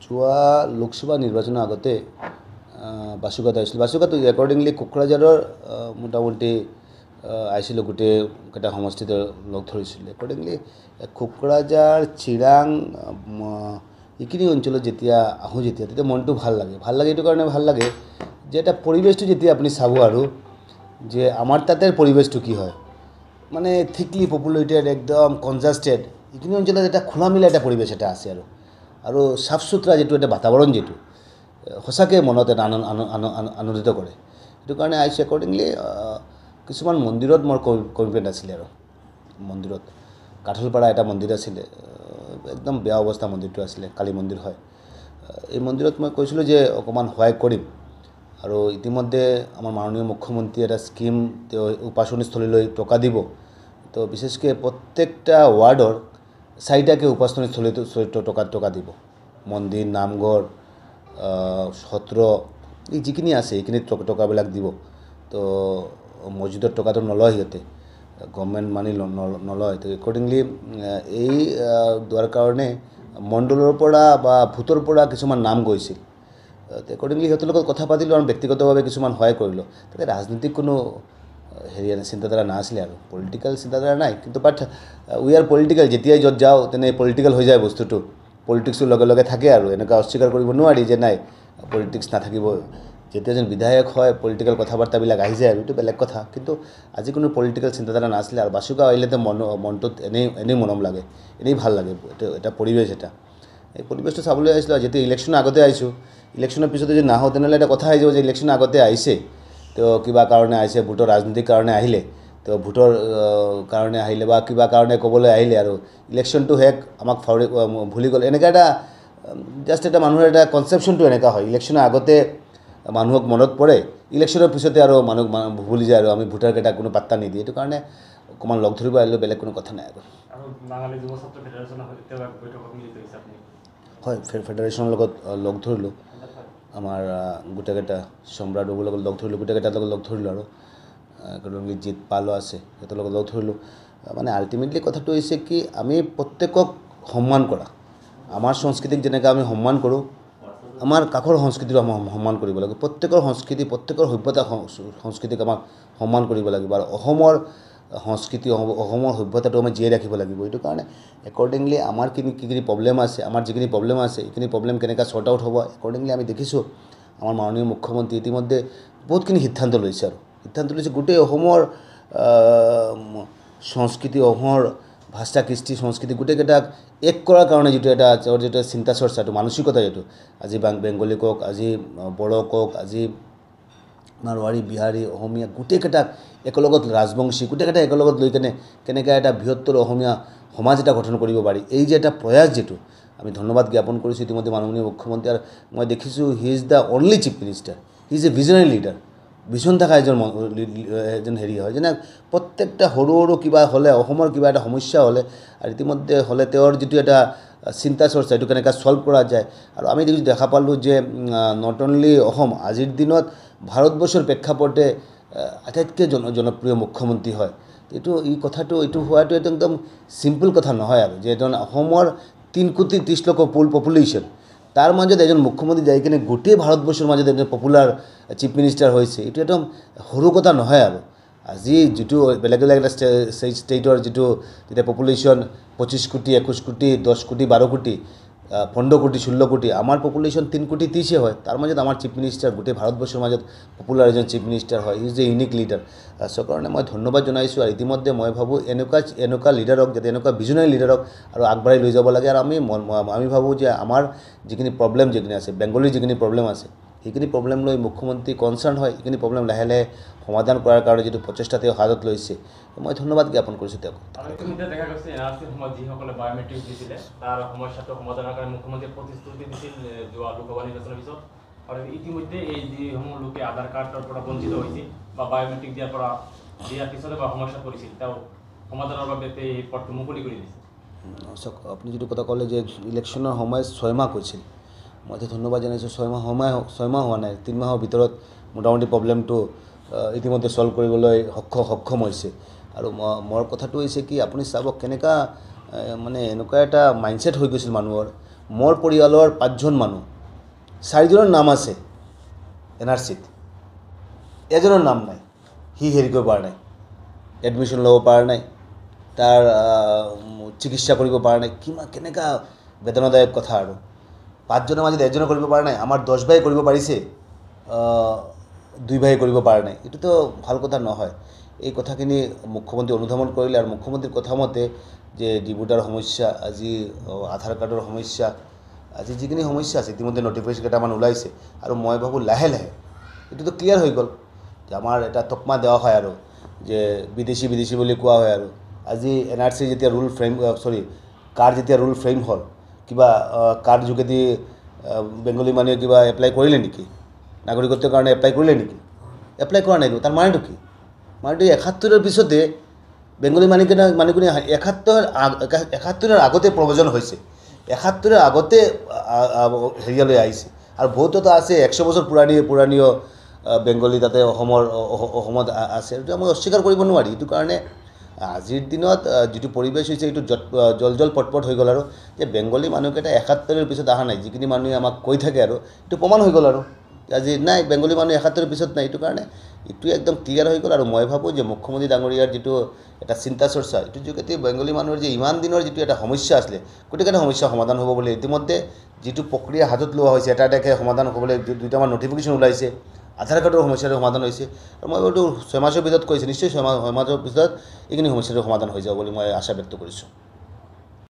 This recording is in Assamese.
যোৱা লোকসভা নিৰ্বাচনৰ আগতে বাসুগাঁৱত আহিছিলোঁ। বাসুগাঁৱত একৰ্ডিংলি কোকৰাঝাৰৰ মোটামুটি আহিছিলোঁ, গোটেইকেইটা সমষ্টিতে লগ ধৰিছিলোঁ। একৰ্ডিংলি কোকৰাঝাৰ, চিৰাং এইখিনি অঞ্চলত যেতিয়া আহোঁ তেতিয়া মনটো ভাল লাগে। এইটো কাৰণে ভাল লাগে যে এটা পৰিৱেশটো যেতিয়া আপুনি চাব আৰু যে আমাৰ তাতে পৰিৱেশটো কি হয়, মানে থিকলি পপুলেটেড, একদম কনজাষ্টেড। এইখিনি অঞ্চলত এটা খোলামেলা এটা পৰিৱেশ এটা আছে আৰু চাফ চুথৰা যিটো এটা বাতাবৰণ, যিটো সঁচাকৈ মনত এটা আনন্দিত কৰে। সেইটো কাৰণে আহিছোঁ। একৰ্ডিংলি কিছুমান মন্দিৰত মোৰ কমিটমেণ্ট আছিলে আৰু মন্দিৰত কাঠলপাৰা এটা মন্দিৰ আছিলে, একদম বেয়া অৱস্থা মন্দিৰটো আছিলে, কালী মন্দিৰ হয়। এই মন্দিৰত মই কৈছিলোঁ যে অকণমান সহায় কৰিম আৰু ইতিমধ্যে আমাৰ মাননীয় মুখ্যমন্ত্ৰী এটা স্কিম তেওঁ উপাসনীস্থলীলৈ টকা দিব। তো বিশেষকৈ প্ৰত্যেকটা ৱাৰ্ডৰ 4টাকৈ উপাসনীস্থলীত টকা দিব। মন্দিৰ, নামঘৰ, সত্ৰ এই যিখিনি আছে এইখিনিত টকাবিলাক দিব। তো মছজিদৰ টকাটো নলয়, সিহঁতে গভৰ্ণমেণ্ট মানি নলয়। তো একৰ্ডিংলি এই দিয়াৰ কাৰণে মণ্ডলৰ পৰা বা ভোটৰ পৰা কিছুমান নাম গৈছিল। একৰ্ডিংলি সিহঁতৰ লগত কথা পাতিলোঁ আৰু ব্যক্তিগতভাৱে কিছুমান সহায় কৰিলোঁ। তাতে ৰাজনৈতিক কোনো চিন্তাধাৰা নাছিলে আৰু পলিটিকেল চিন্তাধাৰা নাই, কিন্তু বাট উই আৰ পলিটিকেল। যেতিয়াই য'ত যাওঁ তেনে পলিটিকেল হৈ যায় বস্তুটো। পলিটিক্সৰ লগে থাকে আৰু এনেকুৱা অস্বীকাৰ কৰিব নোৱাৰি যে নাই পলিটিক্স নাথাকিব। যেতিয়া যেন বিধায়ক হয় পলিটিকেল কথা বাৰ্তাবিলাক আহি যায় আৰু এইটো বেলেগ কথা, কিন্তু আজি কোনো পলিটিকেল চিন্তাধাৰা নাছিলে। আৰু বাসুগাঁও আহিলেতো মনটোত এনেই মৰম লাগে, এনেই ভাল লাগে। এটা পৰিৱেশ, এই পৰিৱেশটো চাবলৈ আহিছিলোঁ। যেতিয়া ইলেকশ্যনৰ আগতে আহিছোঁ, ইলেকশ্যনৰ পিছতে যদি নাহোঁ তেনেহ'লে এটা কথা আহি যাব যে ইলেকশ্যনৰ আগতে আহিছে, তো কিবা কাৰণে আহিছে, ভোটৰ ৰাজনীতিৰ কাৰণে আহিলে, তো ভোটৰ কাৰণে আহিলে বা কিবা কাৰণে ক'বলৈ আহিলে আৰু ইলেকশ্যনটো শেষ, আমাক ভুলি গ'ল। এনেকুৱা এটা জাষ্ট এটা মানুহৰ এটা কনচেপশ্যনটো এনেকুৱা হয়। ইলেকশ্যনৰ আগতে মানুহক মনত পৰে, ইলেকশ্যনৰ পিছতে আৰু মানুহ ভুলি যায় আৰু আমি ভোটাৰকেইটা কোনো পাত্তা নিদিয়ে। এইটো কাৰণে অকণমান লগ ধৰিব আহিলোঁ, বেলেগ কোনো কথা নাই আৰু। হয়, ফেডাৰেশ্যনৰ লগত লগ ধৰিলোঁ, আমাৰ গোটেইকেইটা সম্ৰাটবাবুৰ লগত লগ ধৰিলোঁ, গোটেইকেইটাৰ লগত লগ ধৰিলোঁ আৰু একৰ্ডিংলি জিত পালো আছে সিহঁতৰ লগত লগ ধৰিলোঁ। মানে আল্টিমেটলি কথাটো হৈছে কি, আমি প্ৰত্যেকক সন্মান কৰা, আমাৰ সংস্কৃতিক যেনেকৈ আমি সন্মান কৰোঁ, আমাৰ কাষৰ সংস্কৃতিটো আমি সন্মান কৰিব লাগিব। প্ৰত্যেকৰ সংস্কৃতি, প্ৰত্যেকৰ সভ্যতা সংস্কৃতিক আমাক সন্মান কৰিব লাগিব আৰু অসমৰ সংস্কৃতি, অসমৰ সভ্যতাটো আমি জীয়াই ৰাখিব লাগিব। এইটো কাৰণে একৰ্ডিংলি আমাৰ কি প্ৰব্লেম আছে, আমাৰ যিখিনি প্ৰব্লেম আছে এইখিনি প্ৰব্লেম কেনেকৈ শ্বৰ্ট আউট হ'ব, একৰ্ডিংলি আমি দেখিছোঁ আমাৰ মাননীয় মুখ্যমন্ত্ৰী ইতিমধ্যে বহুতখিনি সিদ্ধান্ত লৈছে গোটেই অসমৰ সংস্কৃতি, অসমৰ ভাষা, কৃষ্টি, সংস্কৃতি গোটেইকেইটাক এক কৰাৰ কাৰণে যিটো চিন্তা চৰ্চাটো, মানসিকতা, যিটো আজি বেংগলী কওক, আজি বড়ো কওক, আজি মাৰোৱাৰী, বিহাৰী, অসমীয়া গোটেইকেইটাক একেলগত, ৰাজবংশী গোটেইকেইটা একেলগত লৈ কেনেকৈ এটা বৃহত্তৰ অসমীয়া সমাজ এটা গঠন কৰিব পাৰি, এই যে এটা প্ৰয়াস, যিটো আমি ধন্যবাদ জ্ঞাপন কৰিছোঁ ইতিমধ্যে মাননীয় মুখ্যমন্ত্ৰী। আৰু মই দেখিছোঁ he is the only chief minister, he is a visionary leader. Vision থকা এজন হয়, যেনে প্ৰত্যেকটা সৰু কিবা হ'লে, অসমৰ কিবা এটা সমস্যা হ'লে আৰু ইতিমধ্যে হ'লে তেওঁৰ যিটো এটা চিন্তা চৰ্চা, এইটো কেনেকৈ ছল্ভ কৰা যায়। আৰু আমি দেখা পালোঁ যে নট অনলি অসম, আজিৰ দিনত ভাৰতবৰ্ষৰ প্ৰেক্ষাপটে আটাইতকৈ জনপ্ৰিয় মুখ্যমন্ত্ৰী হয়। এইটো হোৱাটো একদম চিম্পল কথা নহয় আৰু যে এজন অসমৰ 3,30,00,000 পপুলেশ্যন, তাৰ মাজত এজন মুখ্যমন্ত্ৰী যাই কিনে গোটেই ভাৰতবৰ্ষৰ মাজত এজন পপুলাৰ চিফ মিনিষ্টাৰ হৈছে, এইটো একদম সৰু কথা নহয় আৰু। আজি যিটো বেলেগ এটা ষ্টেটৰ যিটো যেতিয়া পপুলেশ্যন 25 কোটি, 21 কোটি, 10 কোটি, 12 কোটি, 15 কোটি, 16 কোটি, আমাৰ পপুলেশ্যন 3,30,00,000 হয়। তাৰ মাজত আমাৰ চিফ মিনিষ্টাৰ গোটেই ভাৰতবৰ্ষৰ মাজত পপুলাৰ এজন চিফ মিনিষ্টাৰ হয়, he is a unique leader. কাৰণে মই ধন্যবাদ জনাইছোঁ। আৰু ইতিমধ্যে মই ভাবোঁ এনেকুৱা লিডাৰক, যাতে এনেকুৱা ভিজনাৰী লিডাৰক আৰু আগবাঢ়ি লৈ যাব লাগে। আৰু আমি ভাবোঁ যে আমাৰ যিখিনি প্ৰব্লেম আছে, বেংগলীৰ যিখিনি প্ৰব্লেম আছে, সেইখিনি প্ৰব্লেম লৈ মুখ্যমন্ত্ৰী কনচাৰ্ণ হয়। সেইখিনি প্ৰব্লেম লাহে লাহে সমাধান কৰাৰ কাৰণে যিটো প্ৰচেষ্টা তেওঁ হাতত লৈছে, মই ধন্যবাদ জ্ঞাপন কৰিছোঁ তেওঁক। দেখা গৈছে এনআৰচিৰ সময়ত যিসকলে বায়'মেট্ৰিক দিছিলে তাৰ সমস্যাটো সমাধানৰ কাৰণে মুখ্যমন্ত্ৰীয়ে প্ৰতিশ্ৰুতি দিছিল যোৱা লোকসভা নিৰ্বাচনৰ পিছত। আৰু ইতিমধ্যে এই যিসমূহ লোকে আধাৰ কাৰ্ডৰ পৰা বঞ্চিত হৈছিল বা বায়'মেট্ৰিক দিয়াৰ পিছতে বা সমস্যাত পৰিছিল, তেওঁ সমাধানৰ বাবে এই পথটো মুকলি কৰি দিছে। চাওক, আপুনি যিটো কথা ক'লে যে ইলেকশ্যনৰ সময়ত 6 মাহ কৈছিল, মই ধন্যবাদ জনাইছোঁ। 6 মাহ হোৱা নাই, 3 মাহৰ ভিতৰত মোটামুটি প্ৰব্লেমটো ইতিমধ্যে ছল্ভ কৰিবলৈ সক্ষম হৈছে। আৰু মোৰ কথাটো হৈছে কি, আপুনি চাব কেনেকুৱা মানে এনেকুৱা এটা মাইণ্ডছেট হৈ গৈছিল মানুহৰ, মোৰ পৰিয়ালৰ 5জন মানুহ 4জনৰ নাম আছে NRCত, এজনৰ নাম নাই। সি হেৰি কৰিব পৰা নাই, এডমিশ্যন ল'ব পৰা নাই, তাৰ চিকিৎসা কৰিব পৰা নাই। কেনেকুৱা বেদনাদায়ক কথা। আৰু 5জনৰ মাজত এজনে কৰিব পৰা নাই। আমাৰ 10 ভাই কৰিব পাৰিছে, 2 ভাই কৰিব পৰা নাই। এইটোতো ভাল কথা নহয়। এই কথাখিনি মুখ্যমন্ত্ৰী অনুধাৱন কৰিলে, আৰু মুখ্যমন্ত্ৰীৰ কথা মতে যে ডিবুটাৰ সমস্যা, আজি আধাৰ কাৰ্ডৰ সমস্যা, আজি যিখিনি সমস্যা আছে ইতিমধ্যে নটিফিকেশ্যন কেইটামান ওলাইছে। আৰু মই ভাবোঁ লাহে লাহে এইটোতো ক্লিয়াৰ হৈ গ'ল যে আমাৰ এটা তকমা দেওয়া হয় আৰু যে বিদেশী বুলি কোৱা হয়। আৰু আজি NRC যেতিয়া ৰুল ফ্ৰেম কাৰ্ড যেতিয়া ৰুল ফ্ৰেম হ'ল, কিবা কাৰ্ড যোগেদি বেংগলী মানুহে কিবা এপ্লাই কৰিলে নেকি? নাগৰিকত্বৰ কাৰণে এপ্লাই কৰিলে নেকি? এপ্লাই কৰা নাই। তাৰ মানেটো কি? মানেটো 71ৰ পিছতে বেংগলী মানুহখিনি 71ৰ আগতে প্ৰব্ৰজন হৈছে, 71ৰ আগতে হেৰিয়ালৈ আহিছে। আৰু বহুততো আছে 100 বছৰ পুৰণীয় বেংগলী তাতে অসমত আছে। এইটো আমি অস্বীকাৰ কৰিব নোৱাৰি। এইটো কাৰণে আজিৰ দিনত যিটো পৰিৱেশ হৈছে এইটো জল পটপট হৈ গ'ল। আৰু যে বেংগলী মানুহকেইটা 71ৰ পিছত অহা নাই, যিখিনি মানুহে আমাক কৈ থাকে, আৰু এইটো প্ৰমাণ হৈ গ'ল। আৰু আজি নাই, বেংগলী মানুহ 71ৰ পিছত নাই। এইটো কাৰণে এইটো একদম ক্লিয়াৰ হৈ গ'ল। আৰু মই ভাবোঁ যে মুখ্যমন্ত্ৰী ডাঙৰীয়াৰ যিটো এটা চিন্তা চৰ্চা, এইটো যোগেদি বেংগলী মানুহৰ যে ইমান দিনৰ যিটো এটা সমস্যা আছিলে, গোটেইকেইটা সমস্যা সমাধান হ'ব বুলি ইতিমধ্যে যিটো প্ৰক্ৰিয়া হাতত লোৱা হৈছে, এটা এটাকৈ সমাধান হ'বলৈ 2টামান নটিফিকেশ্যন ওলাইছে। আধাৰ কাৰ্ডৰ সমস্যাটো সমাধান হৈছে। আৰু মই এইটো 6 মাহৰ ভিতৰত কৈছোঁ, নিশ্চয় 6 মাহৰ ভিতৰত এইখিনি সমস্যাটো সমাধান হৈ যাব বুলি মই আশা ব্যক্ত কৰিছোঁ।